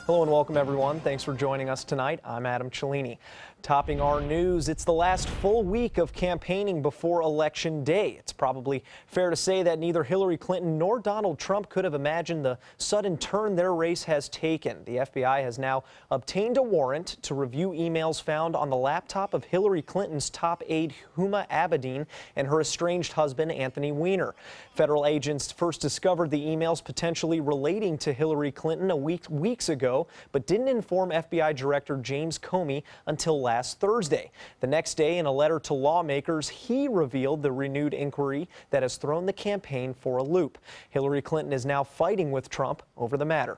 Hello and welcome everyone. Thanks for joining us tonight. I'm Adam Cellini. Topping our news, it's the last full week of campaigning before Election Day. It's probably fair to say that neither Hillary Clinton nor Donald Trump could have imagined the sudden turn their race has taken. The FBI has now obtained a warrant to review emails found on the laptop of Hillary Clinton's top aide Huma Abedin and her estranged husband Anthony Weiner. Federal agents first discovered the emails potentially relating to Hillary Clinton weeks ago, but didn't inform FBI Director James Comey until last Thursday. The next day, in a letter to lawmakers, he revealed the renewed inquiry that has thrown the campaign for a loop. Hillary Clinton is now fighting with Trump over the matter.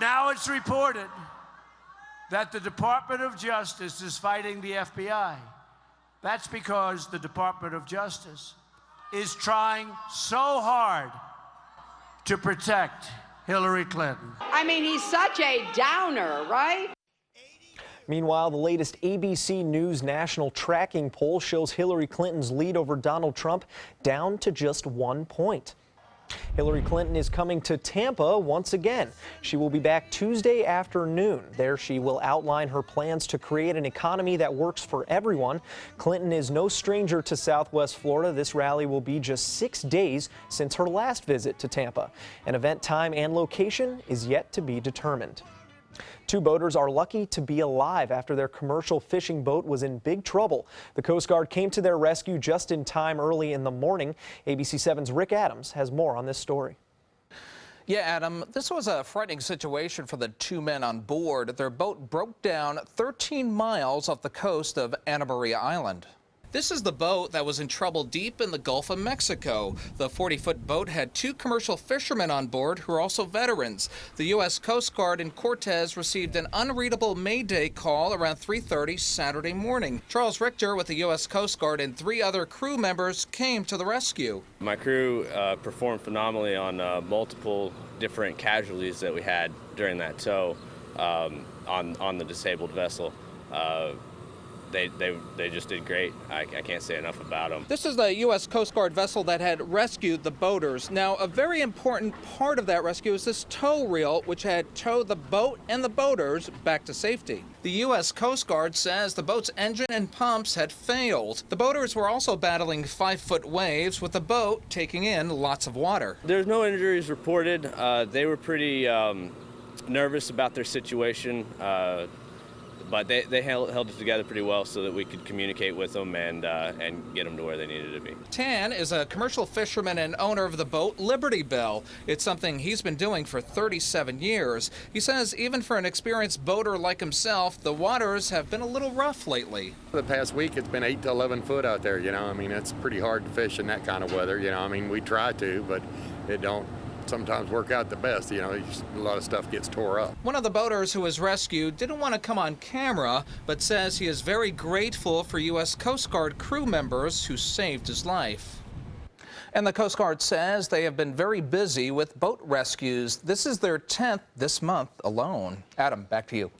Now it's reported that the Department of Justice is fighting the FBI. That's because the Department of Justice is trying so hard to protect Hillary Clinton. I mean, he's such a downer, right? Meanwhile, the latest ABC News national tracking poll shows Hillary Clinton's lead over Donald Trump down to just 1 point. Hillary Clinton is coming to Tampa once again. She will be back Tuesday afternoon. There she will outline her plans to create an economy that works for everyone. Clinton is no stranger to Southwest Florida. This rally will be just 6 days since her last visit to Tampa. An event time and location is yet to be determined. Two boaters are lucky to be alive after their commercial fishing boat was in big trouble. The Coast Guard came to their rescue just in time early in the morning. ABC 7's Rick Adams has more on this story. Yeah, Adam, this was a frightening situation for the two men on board. Their boat broke down 13 miles off the coast of Anna Maria Island. This is the boat that was in trouble deep in the Gulf of Mexico. The 40-foot boat had two commercial fishermen on board who are also veterans. The U.S. Coast Guard in Cortez received an unreadable Mayday call around 3:30 Saturday morning. Charles Richter with the U.S. Coast Guard and 3 other crew members came to the rescue. My crew performed phenomenally on multiple different casualties that we had during that tow on the disabled vessel. They just did great. I can't say enough about them. This is the U.S. Coast Guard vessel that had rescued the boaters. Now, a very important part of that rescue is this tow reel, which had towed the boat and the boaters back to safety. The U.S. Coast Guard says the boat's engine and pumps had failed. The boaters were also battling 5-foot waves, with the boat taking in lots of water. There's no injuries reported. They were pretty nervous about their situation. But they held it together pretty well so that we could communicate with them and get them to where they needed to be. Tan is a commercial fisherman and owner of the boat Liberty Bell. It's something he's been doing for 37 years. He says even for an experienced boater like himself, the waters have been a little rough lately. The past week it's been 8 to 11 foot out there, you know. I mean, it's pretty hard to fish in that kind of weather, you know. I mean, we try to, but it don't sometimes work out the best, you know. A lot of stuff gets tore up. One of the boaters who was rescued didn't want to come on camera, but says he is very grateful for U.S. Coast Guard crew members who saved his life. And the Coast Guard says they have been very busy with boat rescues. This is their 10th this month alone. Adam, back to you.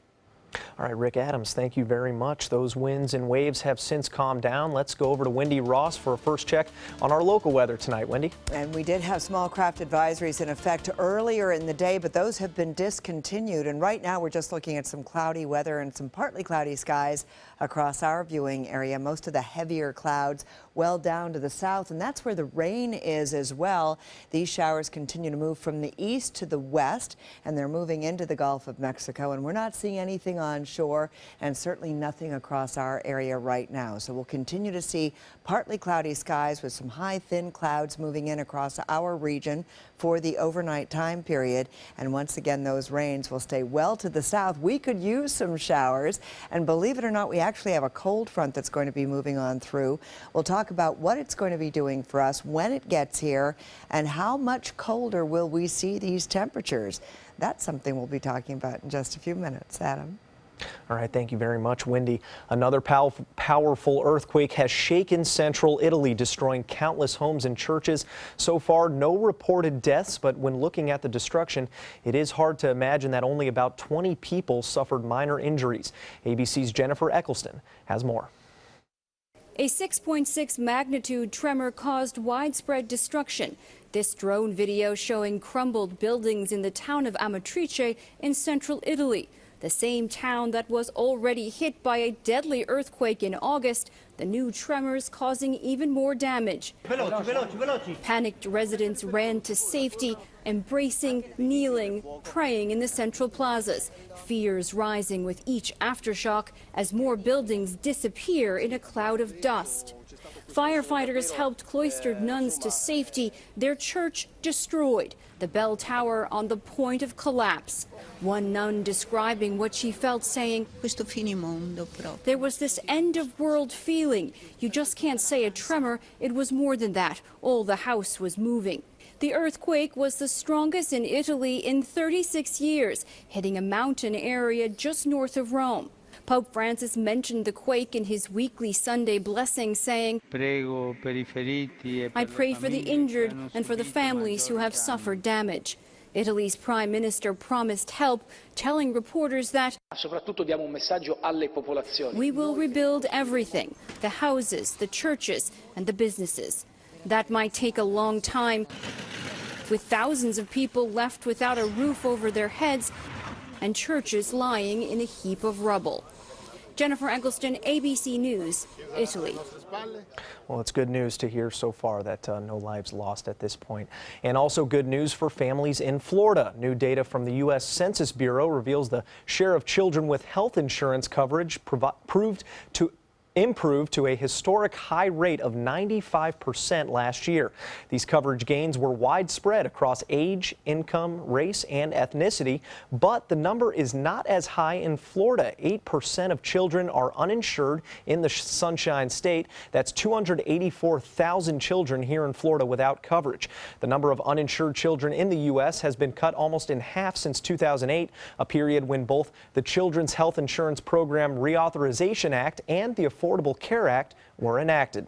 All right, Rick Adams, thank you very much. Those winds and waves have since calmed down. Let's go over to Wendy Ross for a first check on our local weather tonight. Wendy? And we did have small craft advisories in effect earlier in the day, but those have been discontinued. And right now we're just looking at some cloudy weather and some partly cloudy skies across our viewing area. Most of the heavier clouds well down to the south, and that's where the rain is as well. These showers continue to move from the east to the west, and they're moving into the Gulf of Mexico, and we're not seeing anything on shore and certainly nothing across our area right now. So we'll continue to see partly cloudy skies with some high thin clouds moving in across our region for the overnight time period. And once again, those rains will stay well to the south. We could use some showers, and believe it or not, we actually have a cold front that's going to be moving on through. We'll talk about what it's going to be doing for us when it gets here and how much colder will we see these temperatures. That's something we'll be talking about in just a few minutes. Adam? All right, thank you very much, Wendy. Another powerful earthquake has shaken central Italy, destroying countless homes and churches. So far, no reported deaths, but when looking at the destruction, it is hard to imagine that only about 20 people suffered minor injuries. ABC's Jennifer Eccleston has more. A 6.6 magnitude tremor caused widespread destruction. This drone video showing crumbled buildings in the town of Amatrice in central Italy, the same town that was already hit by a deadly earthquake in August, the new tremors causing even more damage. Panicked residents ran to safety, embracing, kneeling, praying in the central plazas, fears rising with each aftershock as more buildings disappear in a cloud of dust. Firefighters helped cloistered nuns to safety, their church destroyed, the bell tower on the point of collapse. One nun describing what she felt saying, "There was this end-of-world feeling. You just can't say a tremor. It was more than that. All the house was moving." The earthquake was the strongest in Italy in 36 years, hitting a mountain area just north of Rome. Pope Francis mentioned the quake in his weekly Sunday blessing, saying, "I pray for the injured and for the families who have suffered damage." Italy's prime minister promised help, telling reporters that we will rebuild everything, the houses, the churches, and the businesses. That might take a long time, with thousands of people left without a roof over their heads and churches lying in a heap of rubble. Jennifer Eggleston, ABC News, Italy. Well, it's good news to hear so far that no lives lost at this point. And also good news for families in Florida. New data from the U.S. Census Bureau reveals the share of children with health insurance coverage improved to a historic high rate of 95% last year. These coverage gains were widespread across age, income, race, and ethnicity, but the number is not as high in Florida. 8% of children are uninsured in the Sunshine State. That's 284,000 children here in Florida without coverage. The number of uninsured children in the U.S. has been cut almost in half since 2008, a period when both the Children's Health Insurance Program Reauthorization Act and the Affordable Care Act were enacted.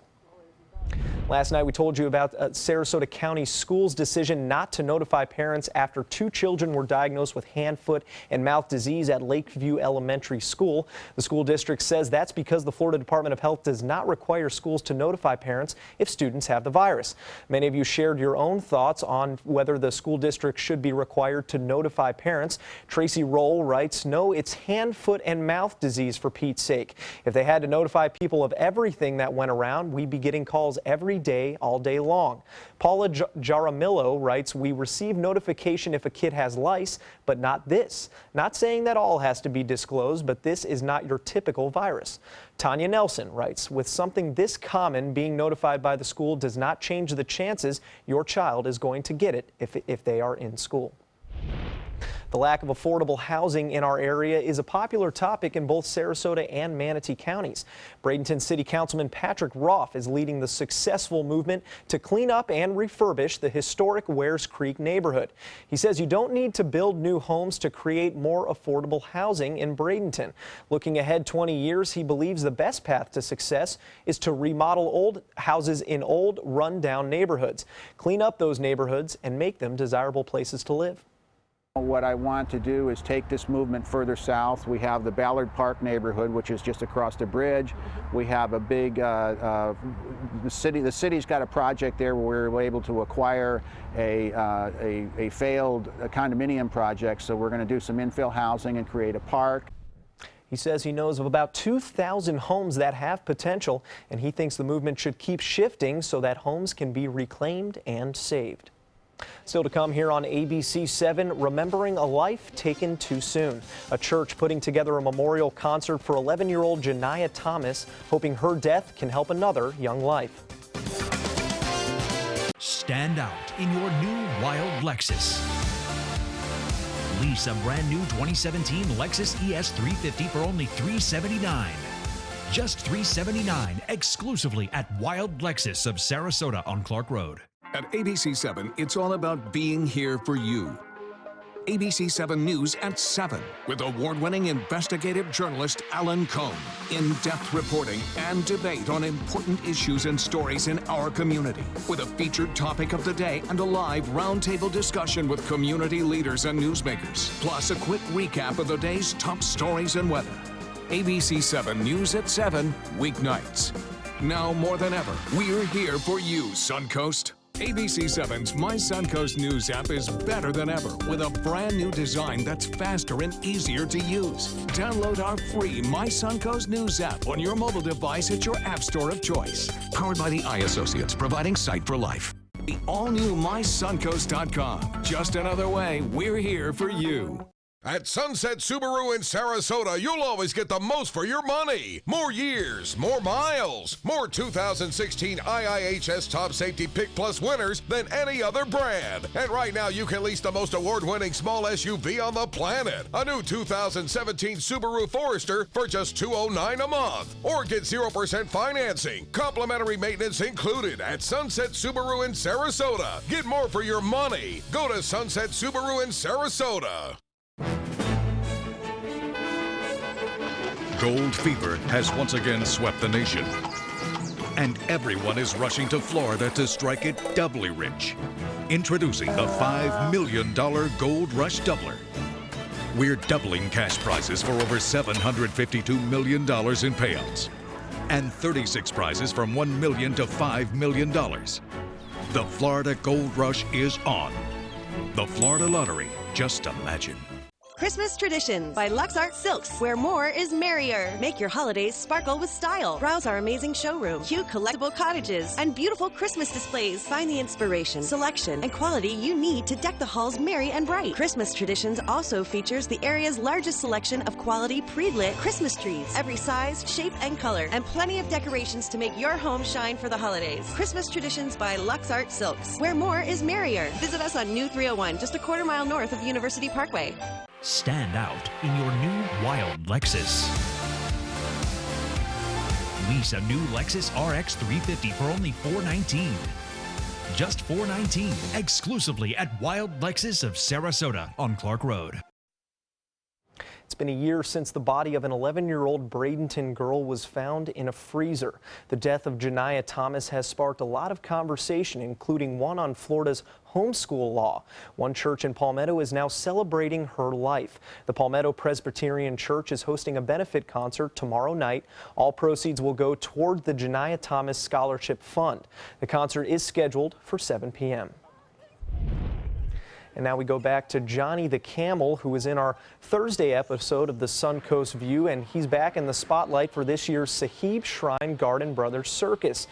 Last night we told you about Sarasota County Schools' decision not to notify parents after 2 children were diagnosed with hand, foot, and mouth disease at Lakeview Elementary School. The school district says that's because the Florida Department of Health does not require schools to notify parents if students have the virus. Many of you shared your own thoughts on whether the school district should be required to notify parents. Tracy Roll writes, "No, it's hand, foot, and mouth disease for Pete's sake. If they had to notify people of everything that went around, we'd be getting calls every day, all day long." Paula Jaramillo writes, "We receive notification if a kid has lice, but not this. Not saying that all has to be disclosed, but this is not your typical virus." Tanya Nelson writes, "With something this common, being notified by the school does not change the chances your child is going to get it if they are in school." The lack of affordable housing in our area is a popular topic in both Sarasota and Manatee counties. Bradenton City Councilman Patrick Roth is leading the successful movement to clean up and refurbish the historic Wares Creek neighborhood. He says you don't need to build new homes to create more affordable housing in Bradenton. Looking ahead 20 years, he believes the best path to success is to remodel old houses in old, run-down neighborhoods, clean up those neighborhoods, and make them desirable places to live. What I want to do is take this movement further south. We have the Ballard Park neighborhood, which is just across the bridge. We have a big, the city's got a project there where we're able to acquire a failed condominium project. So we're going to do some infill housing and create a park. He says he knows of about 2,000 homes that have potential, and he thinks the movement should keep shifting so that homes can be reclaimed and saved. Still to come here on ABC 7, remembering a life taken too soon. A church putting together a memorial concert for 11-year-old Janiyah Thomas, hoping her death can help another young life. Stand out in your new wild Lexus. Lease a brand new 2017 Lexus ES 350 for only $379. Just $379 exclusively at Wild Lexus of Sarasota on Clark Road. At ABC 7, it's all about being here for you. ABC 7 News at 7 with award-winning investigative journalist Alan Cohn. In-depth reporting and debate on important issues and stories in our community with a featured topic of the day and a live roundtable discussion with community leaders and newsmakers. Plus a quick recap of the day's top stories and weather. ABC 7 News at 7 weeknights. Now more than ever, we're here for you, Suncoast. ABC7's My Suncoast News app is better than ever with a brand new design that's faster and easier to use. Download our free My Suncoast News app on your mobile device at your app store of choice. Powered by the iAssociates, providing sight for life. The all-new MySuncoast.com. Just another way we're here for you. At Sunset Subaru in Sarasota, you'll always get the most for your money. More years, more miles, more 2016 IIHS Top Safety Pick Plus winners than any other brand. And right now, you can lease the most award-winning small SUV on the planet. A new 2017 Subaru Forester for just $209 a month. Or get 0% financing. Complimentary maintenance included at Sunset Subaru in Sarasota. Get more for your money. Go to Sunset Subaru in Sarasota. Gold fever has once again swept the nation. And everyone is rushing to Florida to strike it doubly rich. Introducing the $5 million Gold Rush Doubler. We're doubling cash prizes for over $752 million in payouts. And 36 prizes from $1 million to $5 million. The Florida Gold Rush is on. The Florida Lottery, just imagine. Christmas Traditions by Lux Art Silks, where more is merrier. Make your holidays sparkle with style. Browse our amazing showroom, cute collectible cottages, and beautiful Christmas displays. Find the inspiration, selection, and quality you need to deck the halls merry and bright. Christmas Traditions also features the area's largest selection of quality pre-lit Christmas trees, every size, shape, and color, and plenty of decorations to make your home shine for the holidays. Christmas Traditions by Lux Art Silks, where more is merrier. Visit us on New 301, just a quarter-mile north of University Parkway. Stand out in your new Wild Lexus. Lease a new Lexus RX 350 for only $419. Just $419, exclusively at Wild Lexus of Sarasota on Clark Road. It's been a year since the body of an 11-year-old Bradenton girl was found in a freezer. The death of Janiyah Thomas has sparked a lot of conversation, including one on Florida's homeschool law. One church in Palmetto is now celebrating her life. The Palmetto Presbyterian Church is hosting a benefit concert tomorrow night. All proceeds will go toward the Janiyah Thomas Scholarship Fund. The concert is scheduled for 7 p.m. And now we go back to Johnny the Camel, who was in our Thursday episode of the Suncoast View, and he's back in the spotlight for this year's Sahib Shrine Garden Brothers Circus.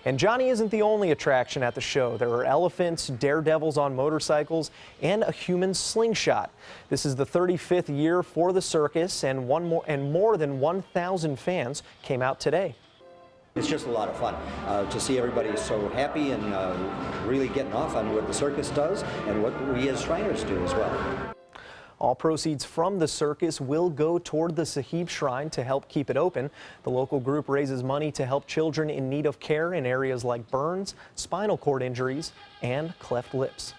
And Johnny isn't the only attraction at the show. There are elephants, daredevils on motorcycles, and a human slingshot. This is the 35th year for the circus, and more than 1,000 fans came out today. It's just a lot of fun to see everybody so happy and really getting off on what the circus does and what we as Shriners do as well. All proceeds from the circus will go toward the Sahib Shrine to help keep it open. The local group raises money to help children in need of care in areas like burns, spinal cord injuries, and cleft lips.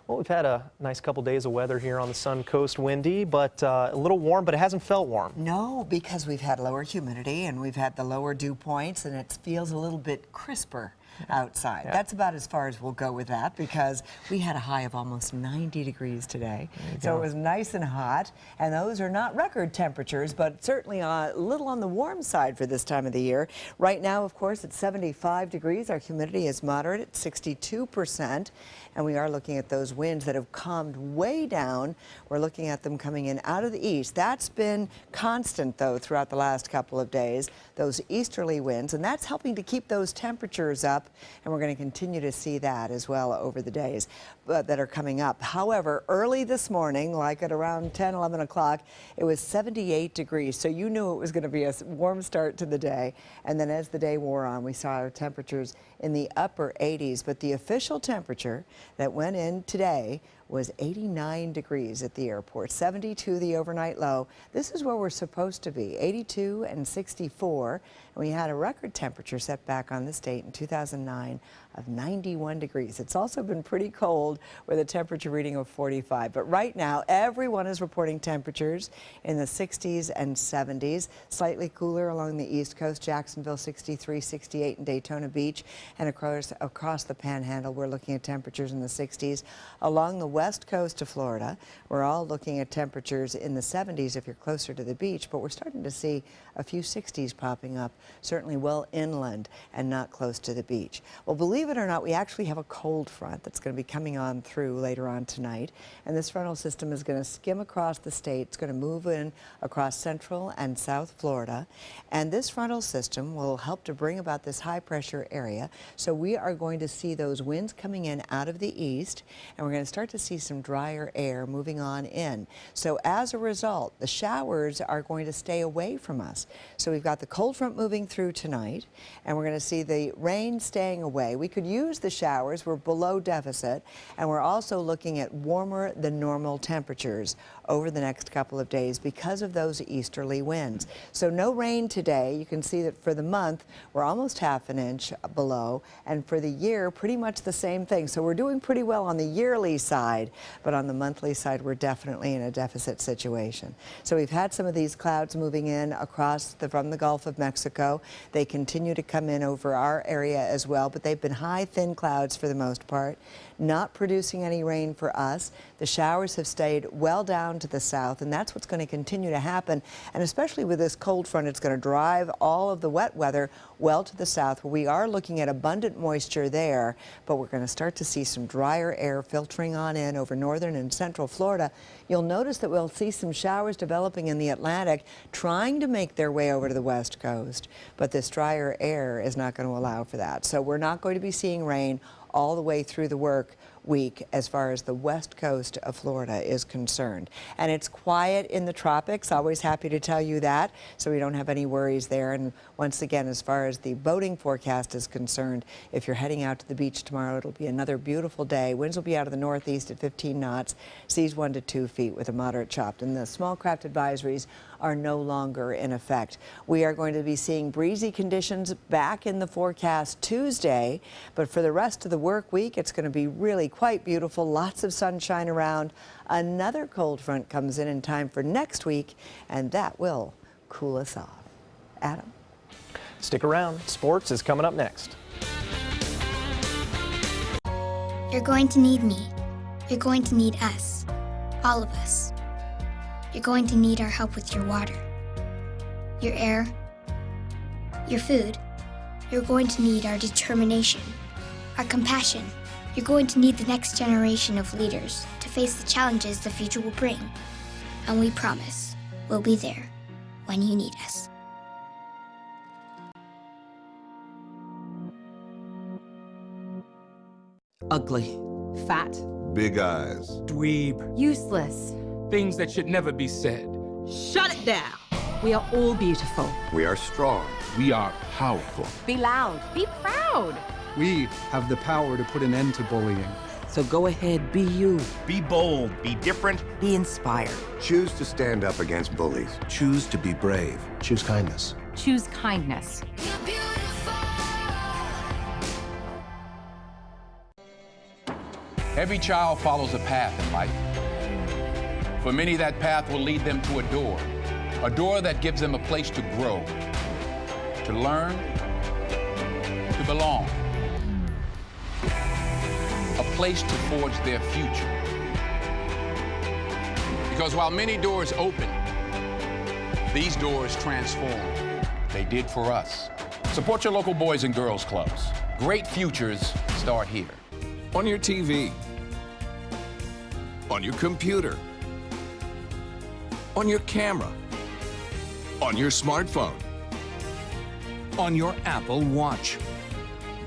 Well, we've had a nice couple days of weather here on the Suncoast, windy, but a little warm, but it hasn't felt warm. No, because we've had lower humidity and we've had the lower dew points, and it feels a little bit crisper outside. Yeah. That's about as far as we'll go with that, because we had a high of almost 90 degrees today. So it was nice and hot, and those are not record temperatures, but certainly a little on the warm side for this time of the year. Right now, of course, it's 75 degrees. Our humidity is moderate at 62%, and we are looking at those winds that have calmed way down. We're looking at them coming in out of the east. That's been constant, though, throughout the last couple of days, those easterly winds, and that's helping to keep those temperatures up. And we're going to continue to see that as well over the days that are coming up. However, early this morning, like at around 10, 11 o'clock, it was 78 degrees. So you knew it was going to be a warm start to the day. And then as the day wore on, we saw our temperatures in the upper 80s. But the official temperature that went in today was 89 degrees at the airport, 72 the overnight low. This is where we're supposed to be, 82 and 64. And we had a record temperature set back on this date in 2009 of 91 degrees. It's also been pretty cold with a temperature reading of 45. But right now, everyone is reporting temperatures in the 60s and 70s. Slightly cooler along the East Coast, Jacksonville 63, 68 in Daytona Beach. And across the Panhandle, we're looking at temperatures in the 60s. Along the west coast of Florida, we're all looking at temperatures in the 70s if you're closer to the beach. But we're starting to see a few 60s popping up, certainly well inland and not close to the beach. Well, believe it or not, we actually have a cold front that's going to be coming on through later on tonight. And this frontal system is going to skim across the state. It's going to move in across central and south Florida. And this frontal system will help to bring about this high pressure area. So we are going to see those winds coming in out of the east, and we're going to start to see some drier air moving on in. So as a result, the showers are going to stay away from us. So we've got the cold front moving through tonight, and we're going to see the rain staying away. We could use the showers. We're below deficit, and we're also looking at warmer than normal temperatures over the next couple of days because of those easterly winds. So no rain today. You can see that for the month, we're almost ½ an inch below, and for the year, pretty much the same thing. So we're doing pretty well on the yearly side, but on the monthly side, we're definitely in a deficit situation. So we've had some of these clouds moving in from the Gulf of Mexico. They continue to come in over our area as well, but they've been high, thin clouds for the most part, not producing any rain for us. The showers have stayed well down to the south, and that's what's going to continue to happen. And especially with this cold front, it's going to drive all of the wet weather well to the south, where we are looking at abundant moisture there, but we're going to start to see some drier air filtering on in over northern and central Florida. You'll notice that we'll see some showers developing in the Atlantic, trying to make their way over to the west coast, but this drier air is not going to allow for that. So we're not going to be seeing rain all the way through the work week as far as the west coast of Florida is concerned. And it's quiet in the tropics. Always happy to tell you that, so we don't have any worries there. And once again, as far as the boating forecast is concerned, if you're heading out to the beach tomorrow, it'll be another beautiful day. Winds will be out of the northeast at 15 knots, seas 1 to 2 feet with a moderate chop. And the small craft advisories are no longer in effect. We are going to be seeing breezy conditions back in the forecast Tuesday, but for the rest of the work week, it's going to be really quite beautiful. Lots of sunshine around. Another cold front comes in time for next week, and that will cool us off. Adam? Stick around. Sports is coming up next. You're going to need me. You're going to need us. All of us. You're going to need our help with your water, your air, your food. You're going to need our determination, our compassion. You're going to need the next generation of leaders to face the challenges the future will bring. And we promise we'll be there when you need us. Ugly. Fat. Big eyes. Dweeb. Useless. Things that should never be said. Shut it down. We are all beautiful. We are strong. We are powerful. Be loud. Be proud. We have the power to put an end to bullying. So go ahead, be you. Be bold, be different, be inspired. Choose to stand up against bullies. Choose to be brave. Choose kindness. Choose kindness. Every child follows a path in life. For many, that path will lead them to a door that gives them a place to grow, to learn, to belong, a place to forge their future. Because while many doors open, these doors transform. They did for us. Support your local Boys and Girls Clubs. Great futures start here. On your TV, on your computer, on your camera, on your smartphone, on your Apple Watch.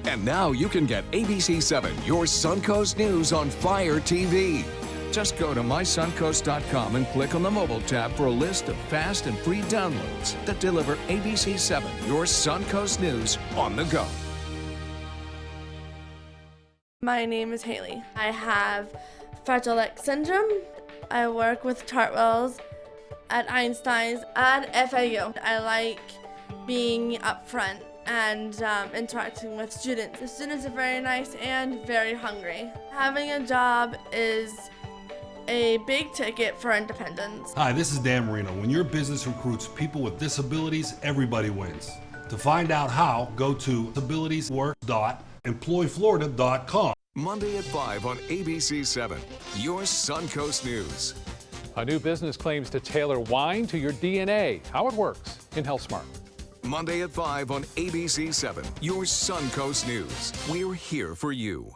And now you can get ABC7, your Suncoast News on Fire TV. Just go to mysuncoast.com and click on the mobile tab for a list of fast and free downloads that deliver ABC7, your Suncoast News on the go. My name is Haley. I have Fragile X syndrome. I work with Chartwells at Einstein's and FAU. I like being up front and interacting with students. The students are very nice and very hungry. Having a job is a big ticket for independence. Hi, this is Dan Marino. When your business recruits people with disabilities, everybody wins. To find out how, go to abilitieswork.employflorida.com. Monday at 5 on ABC7, your Suncoast News. A new business claims to tailor wine to your DNA. How it works in HealthSmart. Monday at 5 on ABC7, your Suncoast News. We're here for you.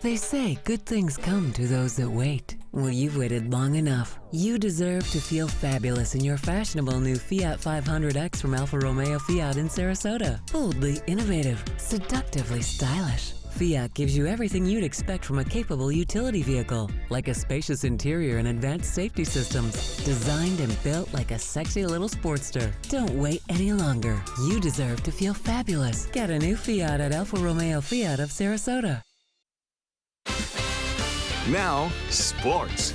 They say good things come to those that wait. Well, you've waited long enough. You deserve to feel fabulous in your fashionable new Fiat 500X from Alfa Romeo Fiat in Sarasota. Boldly innovative, seductively stylish. Fiat gives you everything you'd expect from a capable utility vehicle, like a spacious interior and advanced safety systems, designed and built like a sexy little sportster. Don't wait any longer. You deserve to feel fabulous. Get a new Fiat at Alfa Romeo Fiat of Sarasota. Now, sports.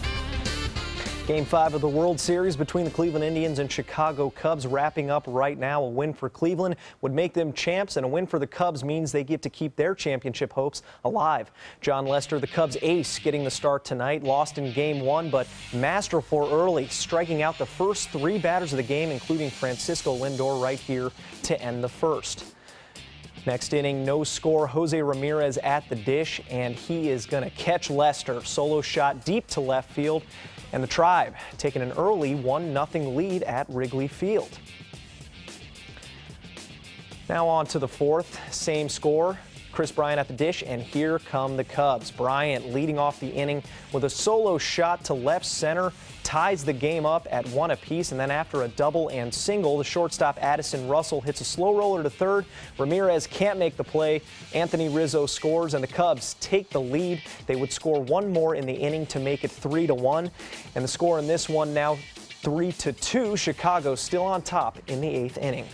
Game 5 of the World Series between the Cleveland Indians and Chicago Cubs wrapping up right now. A win for Cleveland would make them champs, and a win for the Cubs means they get to keep their championship hopes alive. John Lester, the Cubs ace, getting the start tonight. Lost in Game 1, but masterful early, striking out the first 3 batters of the game, including Francisco Lindor right here to end the first. Next inning, no score. Jose Ramirez at the dish, and he is going to catch Lester. Solo shot deep to left field. And the Tribe taking an early 1-0 lead at Wrigley Field. Now on to the 4th, same score. Chris Bryant at the dish, and here come the Cubs. Bryant leading off the inning with a solo shot to left center, ties the game up at 1 apiece, and then after a double and single, the shortstop Addison Russell hits a slow roller to third. Ramirez can't make the play. Anthony Rizzo scores, and the Cubs take the lead. They would score 1 more in the inning to make it 3-1, and the score in this one now 3-2. Chicago still on top in the 8th inning.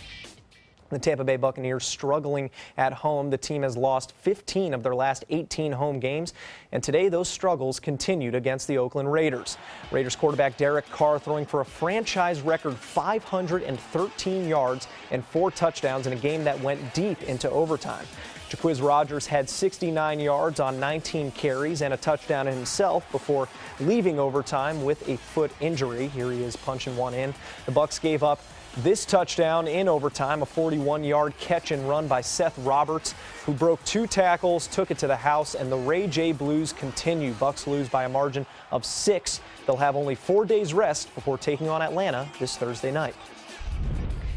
The Tampa Bay Buccaneers struggling at home. The team has lost 15 of their last 18 home games, and today those struggles continued against the Oakland Raiders. Raiders quarterback Derek Carr throwing for a franchise record 513 yards and 4 touchdowns in a game that went deep into overtime. Jacquizz Rodgers had 69 yards on 19 carries and a touchdown himself before leaving overtime with a foot injury. Here he is punching one in. The Bucs gave up this touchdown in overtime, a 41-yard catch and run by Seth Roberts, who broke 2 tackles, took it to the house, and the Ray J Blues continue. Bucs lose by a margin of 6. They'll have only 4 days rest before taking on Atlanta this Thursday night.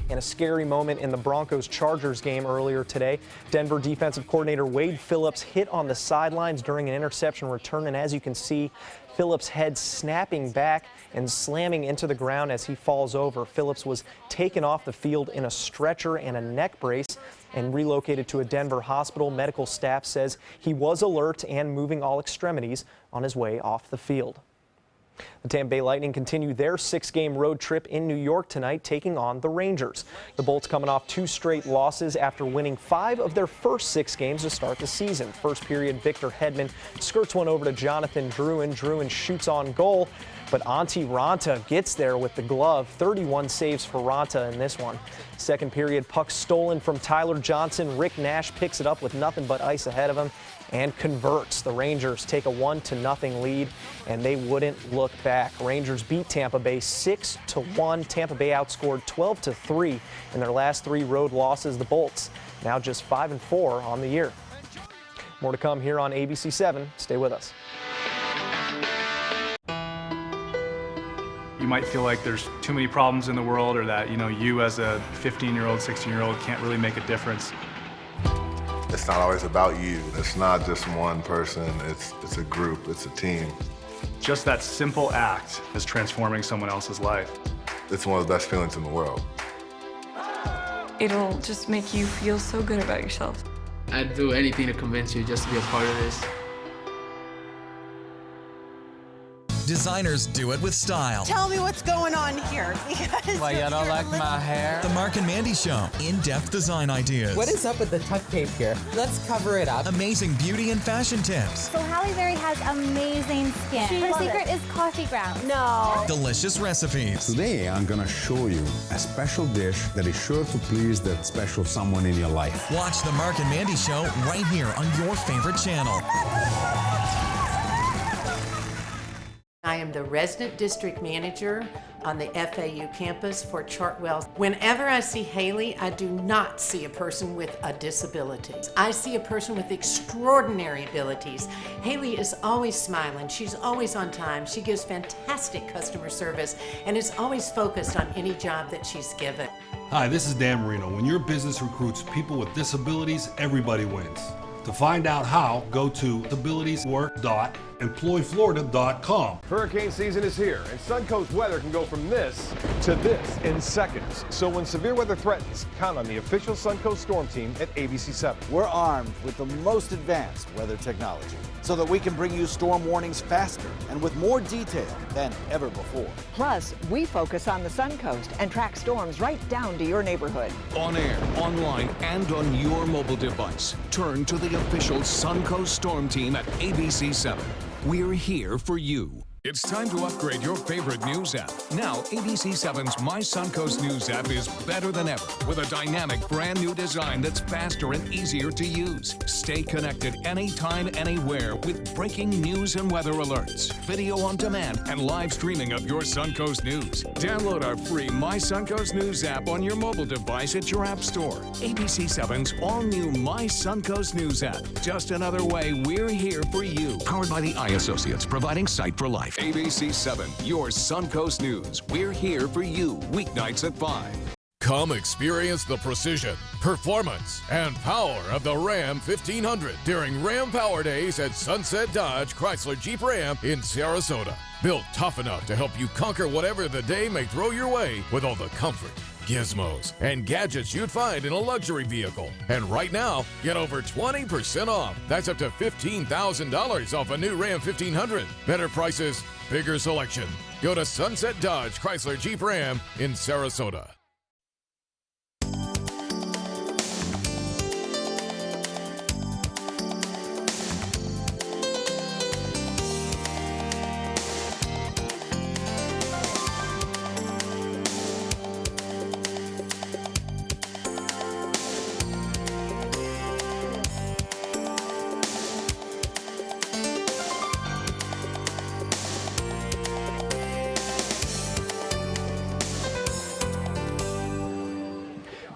And a scary moment in the Broncos-Chargers game earlier today. Denver defensive coordinator Wade Phillips hit on the sidelines during an interception return, and as you can see, Phillips' head snapping back and slamming into the ground as he falls over. Phillips was taken off the field in a stretcher and a neck brace and relocated to a Denver hospital. Medical staff says he was alert and moving all extremities on his way off the field. The Tampa Bay Lightning continue their 6-game road trip in New York tonight, taking on the Rangers. The Bolts coming off 2 straight losses after winning 5 of their first 6 games to start the season. First period, Victor Hedman skirts one over to Jonathan Drouin. Drouin shoots on goal, but Antti Raanta gets there with the glove. 31 saves for Raanta in this one. Second period, puck stolen from Tyler Johnson. Rick Nash picks it up with nothing but ice ahead of him and converts. The Rangers take a 1-0 lead, and they wouldn't look back. Rangers beat Tampa Bay 6-1. Tampa Bay outscored 12-3 in their last 3 road losses. The Bolts now just 5-4 on the year. More to come here on ABC7. Stay with us. You might feel like there's too many problems in the world, or that, you as a 15-year-old, 16-year-old can't really make a difference. It's not always about you. It's not just one person. It's a group. It's a team. Just that simple act is transforming someone else's life. It's one of the best feelings in the world. It'll just make you feel so good about yourself. I'd do anything to convince you just to be a part of this. Designers do it with style. Tell me what's going on here. Why, you don't like my hair? The Mark and Mandy Show. In-depth design ideas. What is up with the tuck tape here? Let's cover it up. Amazing beauty and fashion tips. So Halle Berry has amazing skin. Her secret is coffee grounds. No. Delicious recipes. Today, I'm going to show you a special dish that is sure to please that special someone in your life. Watch The Mark and Mandy Show right here on your favorite channel. I am the resident district manager on the FAU campus for Chartwell. Whenever I see Haley, I do not see a person with a disability. I see a person with extraordinary abilities. Haley is always smiling. She's always on time. She gives fantastic customer service and is always focused on any job that she's given. Hi, this is Dan Marino. When your business recruits people with disabilities, everybody wins. To find out how, go to disabilitieswork.employflorida.com. Hurricane season is here, and Suncoast weather can go from this to this in seconds. So when severe weather threatens, count on the official Suncoast Storm Team at ABC7. We're armed with the most advanced weather technology so that we can bring you storm warnings faster and with more detail than ever before. Plus, we focus on the Suncoast and track storms right down to your neighborhood. On air, online, and on your mobile device. Turn to the official Suncoast Storm Team at ABC7. We're here for you. It's time to upgrade your favorite news app. Now, ABC7's My Suncoast News app is better than ever with a dynamic brand new design that's faster and easier to use. Stay connected anytime, anywhere with breaking news and weather alerts, video on demand, and live streaming of your Suncoast News. Download our free My Suncoast News app on your mobile device at your app store. ABC7's all-new My Suncoast News app. Just another way we're here for you. Powered by the Eye Associates, providing sight for life. ABC7, your Suncoast News. We're here for you, weeknights at 5. Come experience the precision, performance, and power of the Ram 1500 during Ram Power Days at Sunset Dodge Chrysler Jeep Ram in Sarasota. Built tough enough to help you conquer whatever the day may throw your way with all the comfort, gizmos, and gadgets you'd find in a luxury vehicle. And right now, get over 20% off. That's up to $15,000 off a new Ram 1500. Better prices, bigger selection. Go to Sunset Dodge Chrysler Jeep Ram in Sarasota.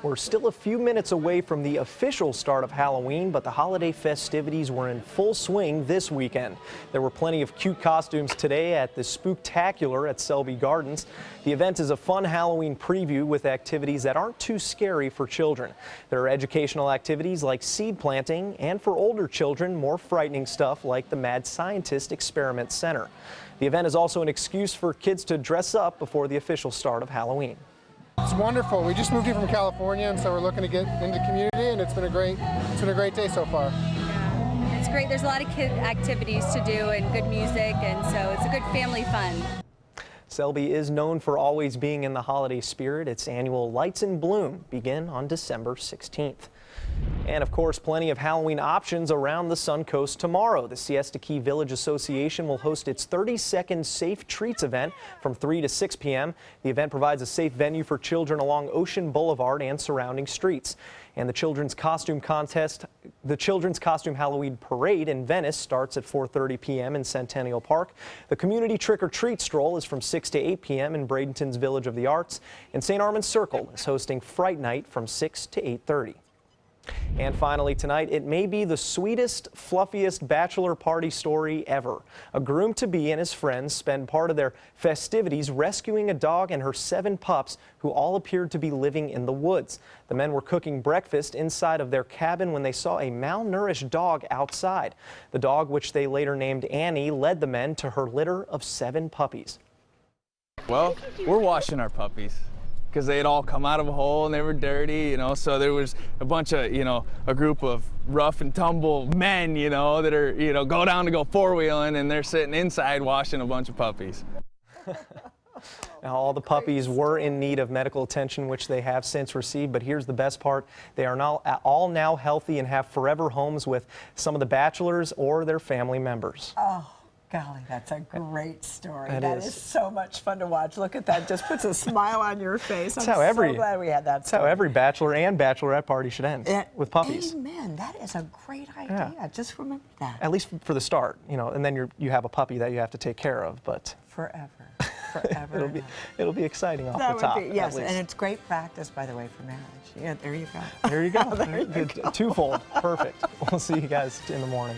We're still a few minutes away from the official start of Halloween, but the holiday festivities were in full swing this weekend. There were plenty of cute costumes today at the Spooktacular at Selby Gardens. The event is a fun Halloween preview with activities that aren't too scary for children. There are educational activities like seed planting, and for older children, more frightening stuff like the Mad Scientist Experiment Center. The event is also an excuse for kids to dress up before the official start of Halloween. It's wonderful. We just moved here from California, and so we're looking to get into the community, and it's been a great day so far. Yeah, it's great. There's a lot of kid activities to do and good music, and so it's a good family fun. Selby is known for always being in the holiday spirit. Its annual Lights in Bloom begin on December 16th. And of course, plenty of Halloween options around the Suncoast tomorrow. The Siesta Key Village Association will host its 30-second Safe Treats event from 3 to 6 p.m. The event provides a safe venue for children along Ocean Boulevard and surrounding streets. And the Children's Costume Halloween Parade in Venice starts at 4:30 p.m. in Centennial Park. The Community Trick-or-Treat Stroll is from 6 to 8 p.m. in Bradenton's Village of the Arts. And St. Armand's Circle is hosting Fright Night from 6 to 8:30. And finally tonight, it may be the sweetest, fluffiest bachelor party story ever. A groom-to-be and his friends spend part of their festivities rescuing a dog and her 7 pups who all appeared to be living in the woods. The men were cooking breakfast inside of their cabin when they saw a malnourished dog outside. The dog, which they later named Annie, led the men to her litter of 7 puppies. Well, we're washing our puppies. because they'd all come out of a hole and they were dirty, you know. So there was a bunch of, you know, a group of rough and tumble men, you know, that are, you know, go down to go four-wheeling, and they're sitting inside washing a bunch of puppies. Now, all the puppies were in need of medical attention, which they have since received, but here's the best part. They are all now healthy and have forever homes with some of the bachelors or their family members. Oh, golly, that's a great story. That is so much fun to watch. Look at that. Just puts a smile on your face. I'm so glad we had that story. That's how every bachelor and bachelorette party should end, with puppies. Amen. That is a great idea. Yeah. Just remember that. At least for the start, you know, and then you have a puppy that you have to take care of, but forever. Forever. it'll be exciting off the top. Yes, and it's great practice, by the way, for marriage. Yeah, there you go. There you go. Twofold. Perfect. We'll see you guys in the morning.